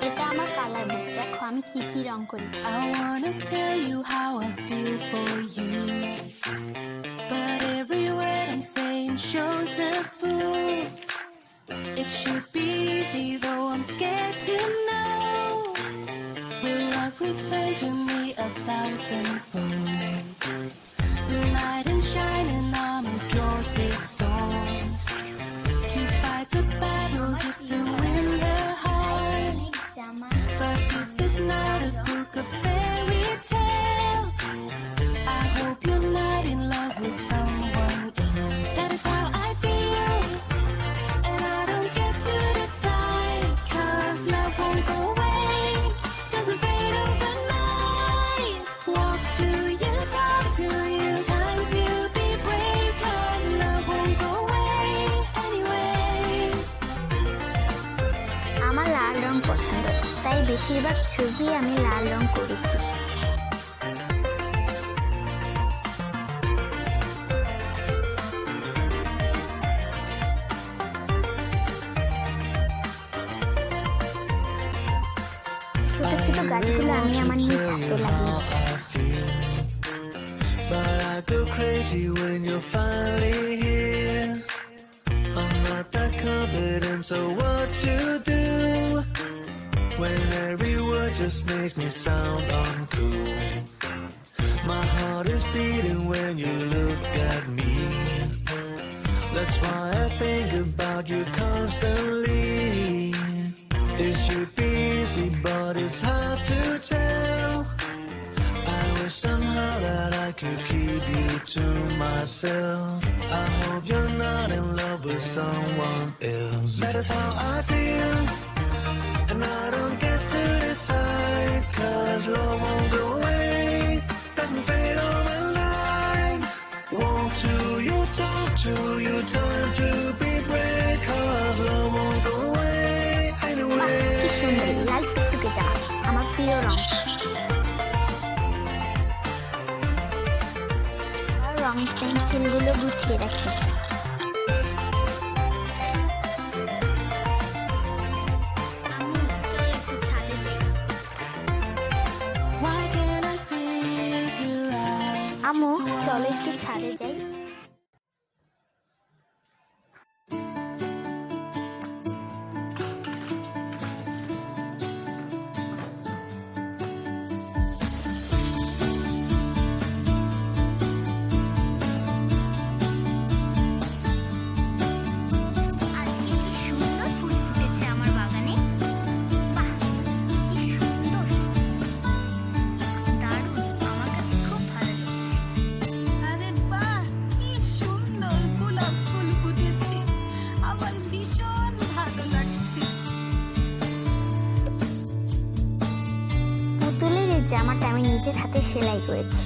এটা আমার কালার বুক, দেখো আমি কি কি রং করেছি। I wanna tell you how I feel for you, but every word I'm saying shows a fool. It should be easy, though I'm scared to know. Will love return to me 1,000-fold? The light and shining armor draws its sword to fight the battle just to win her heart. জামা But this is not a book of fairy tales. I hope you're not in love with someone else. That is how I feel, and I don't get to decide. 'Cause love won't go away, doesn't fade overnight. Walk to you, talk to you, time to be brave. 'Cause love won't go away anyway. আমার লাল রং পছন্দ, তাই বেশিরভাগ ছবি আমি লাল রং করেছি। ছোট ছোট গাছগুলো আমি আমার নিজ হাতে লাগিয়েছি। But I go crazy when you're finally here. I'm not that confident, so what you do? When every word just makes me sound uncool. My heart is beating when you look at me. That's why I think about you constantly. It should be easy, but it's hard to tell. I wish somehow that I could keep you to myself. I hope you're not in love with someone else. That is how I feel, and I don't get to decide. 'Cause love won't go away, doesn't fade overnight. Want to you, talk to you, time to be brave. 'Cause love won't go away বাহ, কি সুন্দর anyway. লাল টুকটুকে জামা, আমার প্রিয় রং। রং পেন্সিলগুলো গুছিয়ে রাখি। Why can't I figure out Amu just চলো why? একটু ছাদে যাই। আজকে কি সুন্দর ফুল ফুটেছে আমার বাগানে। বাহ, কি সুন্দর, দারুণ, আমার কাছে খুব ভালো লেগেছে। আরে বাহ, কি সুন্দর গোলাপ ফুল ফুটেছে, আমার ভীষণ ভালো লাগছে। পুতুলের এই জামাটা আমি নিজের হাতে সেলাই করেছি।